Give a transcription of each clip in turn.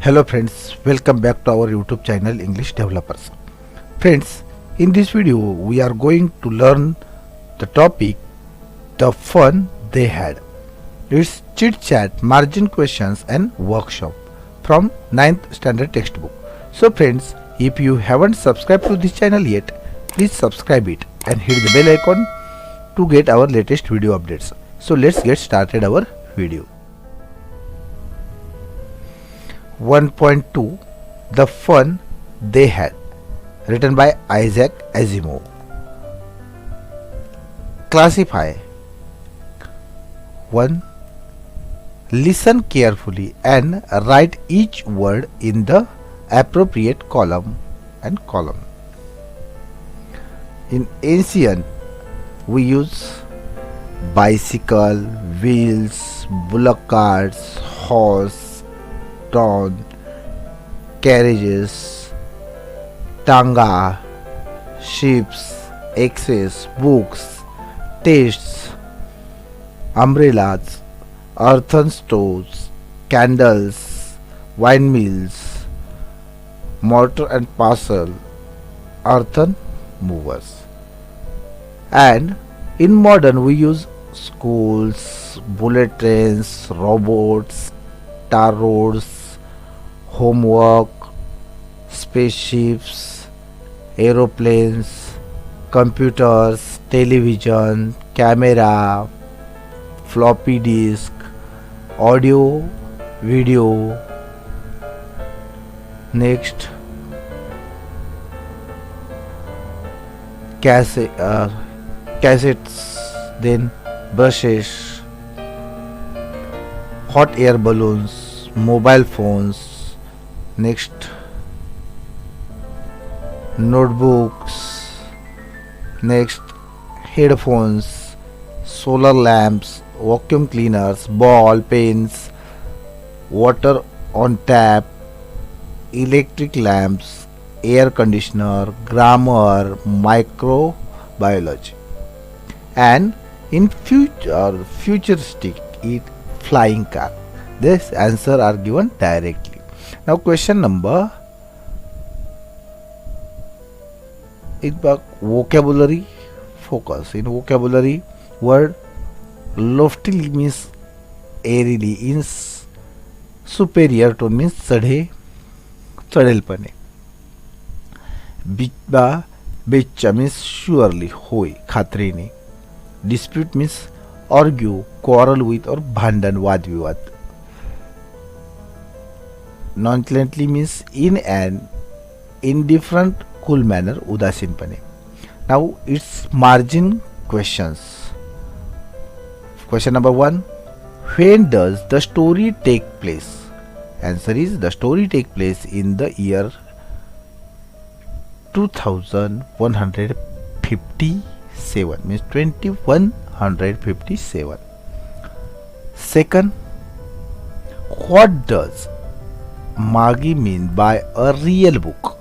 Hello friends, welcome back to our YouTube channel English Developers. Friends, in this video we are going to learn the topic the fun they had. It's chit chat, margin questions and workshop from 9th standard textbook. So friends, if you haven't subscribed to this channel yet, please subscribe it and hit the bell icon to get our latest video updates. So let's get started our video. 1.2 The Fun They Had, written by Isaac Asimov. Classify. 1. Listen carefully and write each word in the appropriate column and column. In ancient, we use bicycle, wheels, bullock carts, horse, drawn, carriages, tanga, ships, axes, books, tests, umbrellas, earthen stoves, candles, windmills, mortar and pestle, earthen movers. And in modern we use schools, bullet trains, robots, tar roads, homework, spaceships, aeroplanes, computers, television, camera, floppy disk, audio, video. Next, cassettes, then brushes, hot air balloons, mobile phones. Next, notebooks. Next, headphones, solar lamps, vacuum cleaners, ball pens, water on tap, electric lamps, air conditioner, grammar, microbiology. And in futuristic, it flying car. This answer are given directly. Now question number is vocabulary focus. In vocabulary, word loftily means airily, in superior tone means चढेलपणे. बेच्चा means surely, होय, खात्रीने. Dispute means argue, quarrel with or भांडण, वादविवाद. Nonchalantly means in an indifferent, cool manner, उदासीनपणे. Now it's margin questions. Question number 1. When does the story take place? Answer is the story take place in the year 2157, means 2157. Second, what does Magi mean by a real book?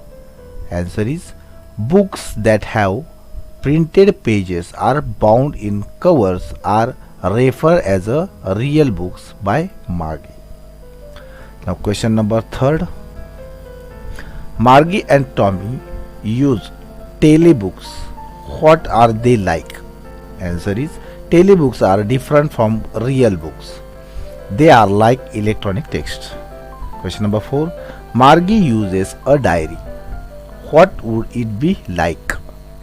Answer is books that have printed pages are bound in covers are referred as a real books by Magi. Now question number 3. Margie and Tommy use telebooks. What are they like? Answer is telebooks are different from real books. They are like electronic text. Question number 4. Margie uses a diary. What would it be like?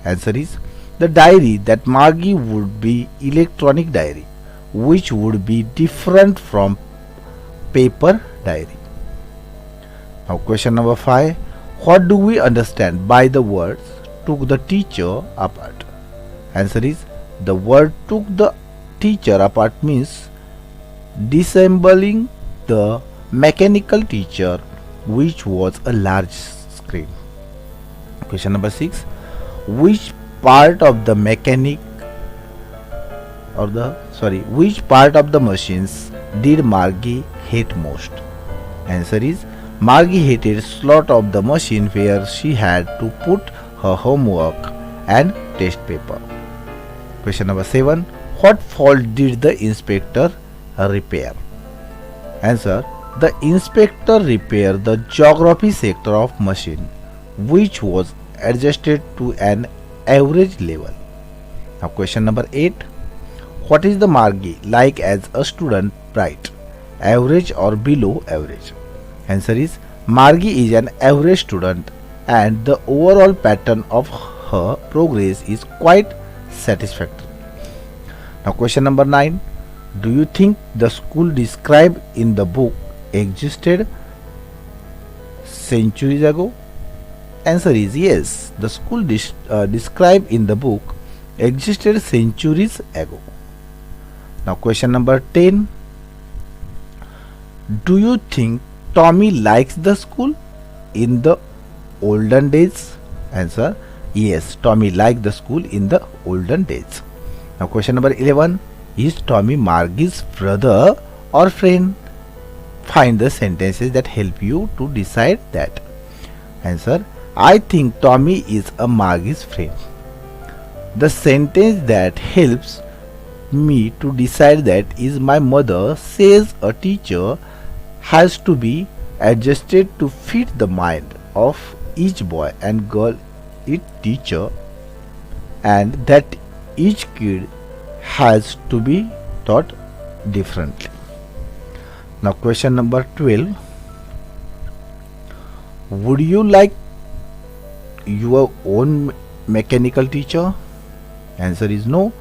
Answer is the diary that Margie would be electronic diary, which would be different from paper diary. Now question number 5. What do we understand by the words took the teacher apart? Answer is the word took the teacher apart means disassembling the mechanical teacher, which was a large screen. Question number 6. Which part of the machines did Margie hate most? Answer is Margie hated slot of the machine where she had to put her homework and test paper. Question number 7. What fault did the inspector repair? Answer: The inspector repaired the geography sector of machine, which was adjusted to an average level. Now question number 8. What is the margi like as a student bright? Average or below average? Answer is Margi is an average student and the overall pattern of her progress is quite satisfactory. Now question number 9. Do you think the school described in the book existed centuries ago? Answer is yes. The school described in the book existed centuries ago. Now question number 10. Do you think Tommy likes the school in the olden days? Answer yes. Tommy liked the school in the olden days. Now question number 11. Is Tommy Margie's brother or friend? Find the sentences that help you to decide that. Answer I think Tommy is a Margie's friend. The sentence that helps me to decide that is my mother says a teacher has to be adjusted to fit the mind of each boy and girl each teacher, and that each kid has to be taught differently. Now question number 12. Would you like your own mechanical teacher? Answer is no.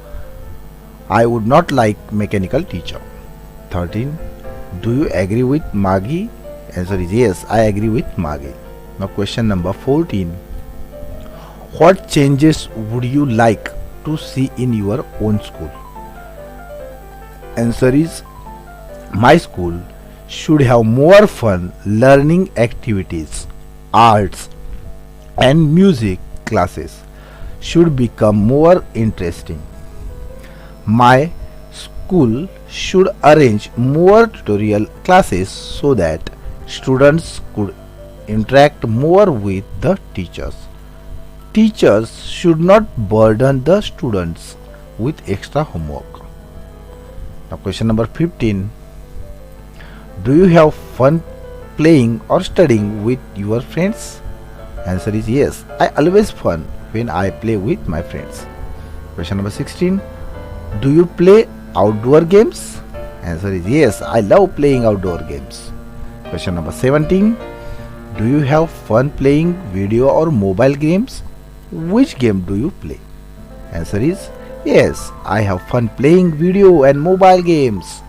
I would not like mechanical teacher. 13. Do you agree with Margie? Answer is yes, I agree with Margie. Now question number 14. What changes would you like to see in your own school? Answer is my school should have more fun learning activities, arts and music classes should become more interesting. My school should arrange more tutorial classes so that students could interact more with the teachers. Teachers should not burden the students with extra homework. Now question number 15. Do you have fun playing or studying with your friends? Answer is yes. I always fun when I play with my friends. Question number 16. Do you play outdoor games? Answer is yes. I love playing outdoor games. Question number 17. Do you have fun playing video or mobile games? Which game do you play? Answer is yes. I have fun playing video and mobile games.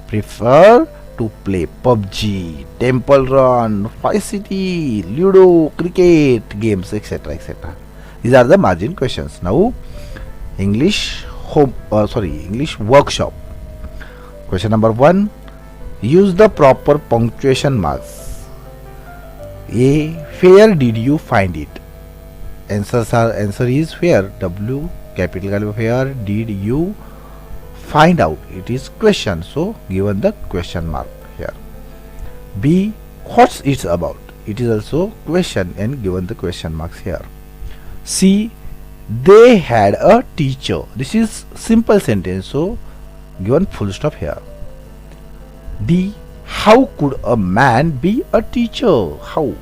Prefer to play PUBG, Temple Run, Vice City, Ludo, cricket games, etc. etc. These are the margin questions. Now English English workshop. Question number 1. Use the proper punctuation marks. A. Where did you find it? Answer is where. W capital where did you find out? It is question, so given the question mark here. B. What's it about? It is also question and given the question marks here. C. They had a teacher. This is simple sentence, so given full stop here. D. How could a man be a teacher? How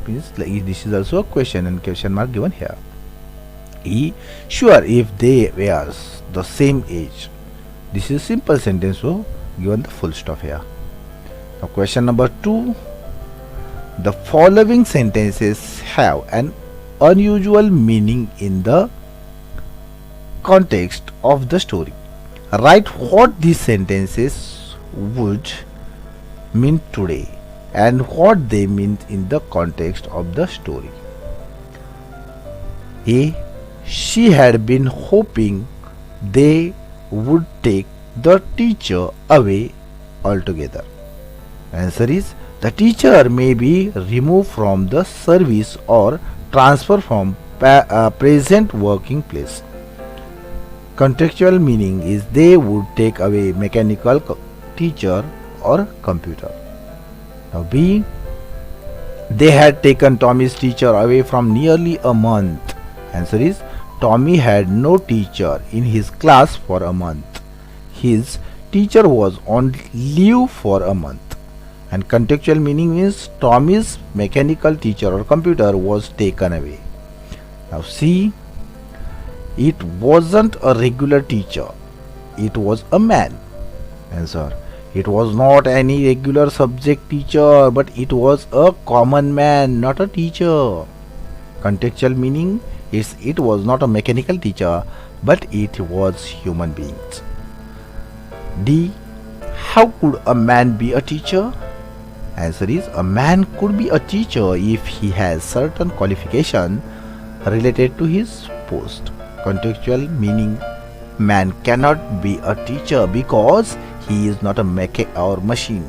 means like this is also a question and question mark given here. E. Sure, if they were the same age. This is simple sentence, so given the full stop here. Now question number 2. The following sentences have an unusual meaning in the context of the story. Write what these sentences would mean today and what they mean in the context of the story. A. She had been hoping they would take the teacher away altogether. Answer is the teacher may be removed from the service or transferred from present working place. Contextual meaning is they would take away mechanical teacher or computer. Now B. They had taken Tommy's teacher away from nearly a month. Answer is Tommy had no teacher in his class for a month. His teacher was on leave for a month. And contextual meaning means Tommy's mechanical teacher or computer was taken away. Now C, it wasn't a regular teacher, it was a man. Answer, it was not any regular subject teacher, but it was a common man, not a teacher. Contextual meaning is it was not a mechanical teacher, but it was human beings. D, how could a man be a teacher? Answer is, a man could be a teacher if he has certain qualification related to his post. Contextual meaning, man cannot be a teacher because he is not a or machine.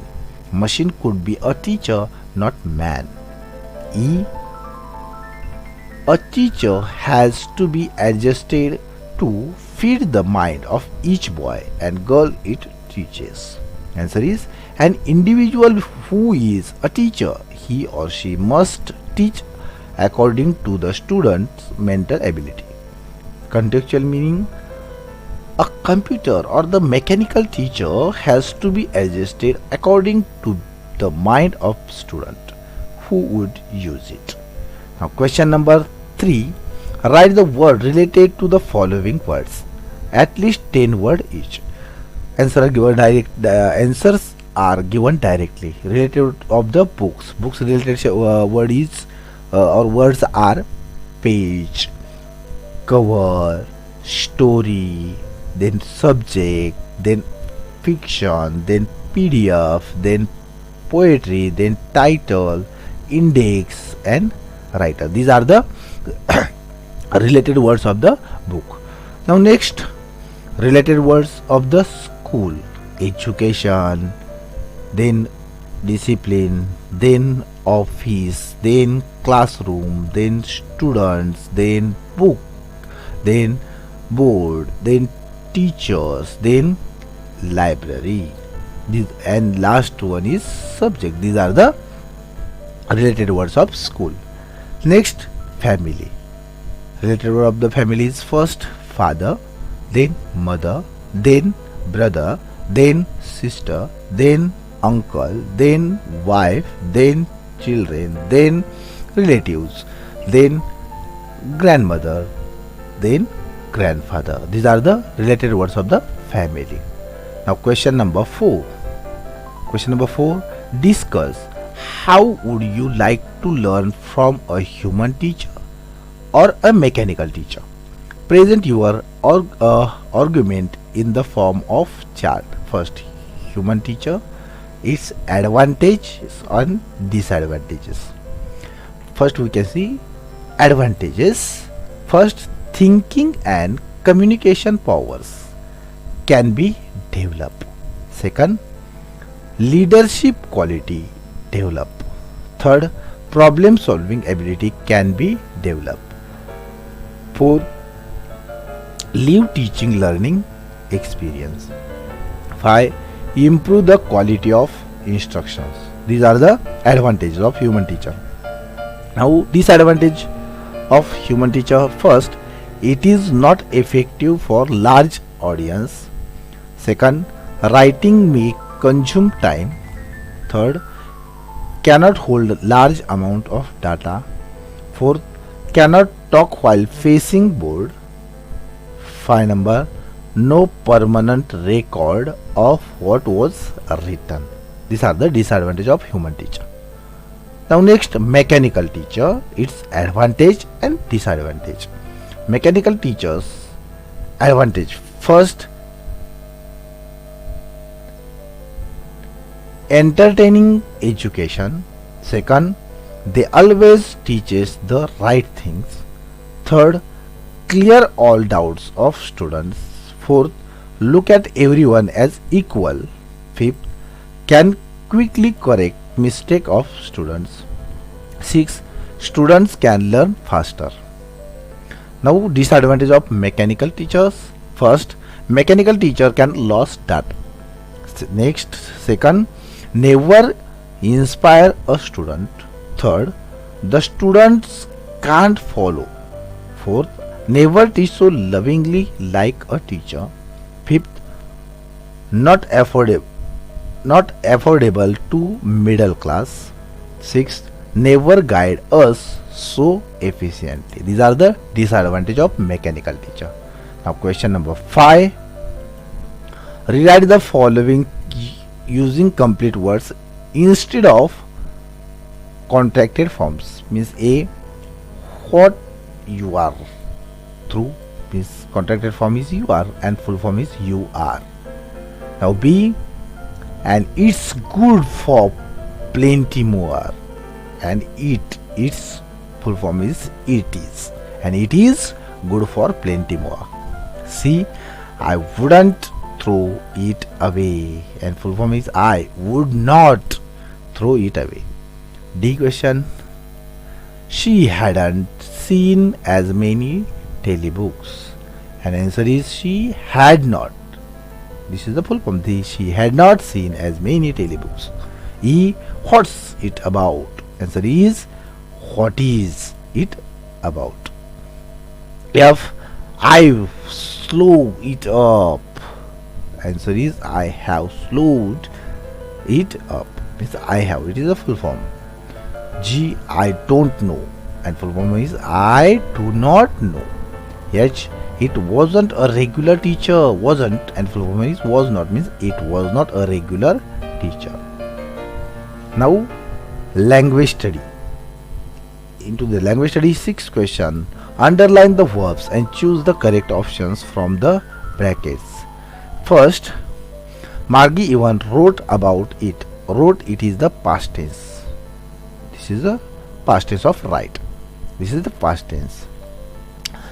Machine could be a teacher, not man. E, a teacher has to be adjusted to fit the mind of each boy and girl it teaches. Answer is, an individual who is a teacher, he or she must teach according to the student's mental ability. Contextual meaning, a computer or the mechanical teacher has to be adjusted according to the mind of student who would use it. Now question number 3, write the word related to the following words, at least 10 words each. Answers are given directly. Related of the books. Books related word is or words are page, cover, story, then subject, then fiction, then PDF, then poetry, then title, index and writer. These are the related words of the book. Now next, related words of the school, education, then discipline, then office, then classroom, then students, then book, then board, then teachers, then library. And last one is subject. These are the related words of school. Next, family. Related word of the family is first father, then mother, then brother, then sister, then uncle, then wife, then children, then relatives, then grandmother, then grandfather. These are the related words of the family. Now question number 4. Question number 4. Discuss how would you like to learn from a human teacher or a mechanical teacher. Present your argument in the form of chart. First, human teacher, its advantages and disadvantages. First we can see advantages. First, thinking and communication powers can be developed. Second, leadership quality developed. Third, problem solving ability can be developed. Fourth, live teaching learning experience. 5, improve the quality of instructions. These are the advantages of human teacher. Now disadvantage of human teacher. First, it is not effective for large audience. Second, writing may consume time. Third, cannot hold large amount of data. Fourth, cannot talk while facing board. 5 number, no permanent record of what was written. These are the disadvantage of human teacher. Now next, mechanical teacher, its advantage and disadvantage. Mechanical teachers advantage. First, entertaining education. Second, they always teaches the right things. Third, clear all doubts of students. Fourth, look at everyone as equal. Fifth, can quickly correct mistake of students. 6, students can learn faster. Now disadvantage of mechanical teachers. First, mechanical teacher can lose data. Next, second, never inspire a student. Third, the students can't follow. Fourth, never teach so lovingly like a teacher. Fifth, not affordable. not affordable to middle class. Sixth, never guide us so efficiently. These are the disadvantage of mechanical teacher. Now question number 5. Rewrite the following using complete words instead of contracted forms. Means A, what you are through, means contracted form is you are and full form is you are. Now B, and it's good for plenty more, and its full form is it is, and it is good for plenty more. C, I wouldn't throw it away, and full form is I would not throw it away. D question, she hadn't seen as many telebooks, and answer is she had not. This is the full form. She had not seen as many telebooks. E, what's it about? Answer is what is it about? F, I've slowed it up. Answer is I have slowed it up. Means I have. It is a full form. G, I don't know, and full form is I do not know. H, it wasn't a regular teacher. Wasn't, and full form is was not, means it was not a regular teacher. Now language study. Into the language study, 6th question. Underline the verbs and choose the correct options from the brackets. First, Margie even wrote about it. Wrote, it is the past tense. This is the past tense of write. This is the past tense.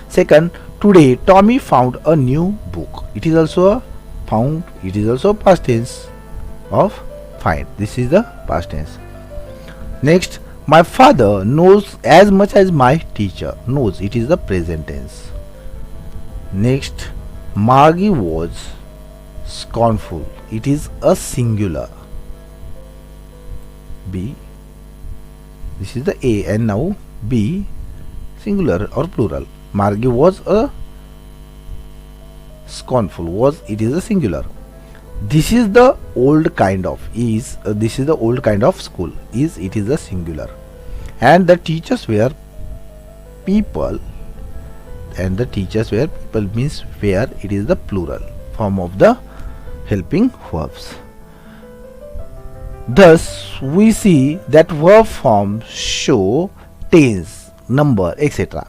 Second, today Tommy found a new book. It is also a found. It is also past tense of find. This is the past tense. Next, my father knows as much as my teacher knows. It is the present tense. Next, Margie was scornful. It is a singular. B. This is the A, and now B, singular or plural. Margie was a scornful. Was, it is a singular. This is the old kind of. Is, this is the old kind of school. Is, it is a singular. And the teachers were people. And the teachers were people means where, it is the plural form of the helping verbs. Thus, we see that verb forms show tense, number, etc.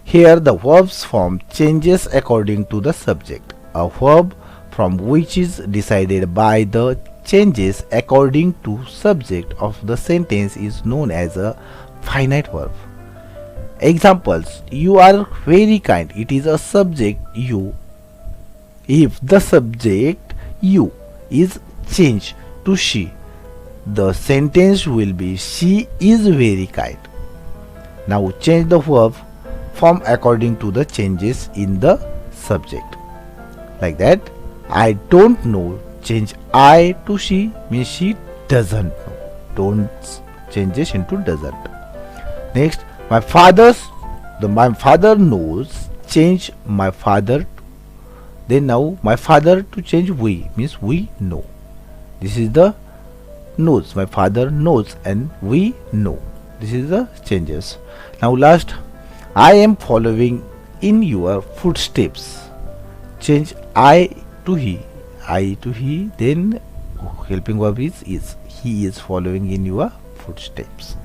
Here, the verb's form changes according to the subject. A verb from which is decided by the changes according to subject of the sentence is known as a finite verb. Examples: you are very kind. It is a subject you. If the subject you is changed to she, the sentence will be she is very kind. Now change the verb form according to the changes in the subject. Like that, I don't know, change I to she means she doesn't know. Don't changes into doesn't. Next, my father knows, change my father. Then now my father to change we means we know. This is the knows. My father knows and we know. This is the changes. Now last, I am following in your footsteps. Change I to he. I to he. Then helping verb is. He is following in your footsteps.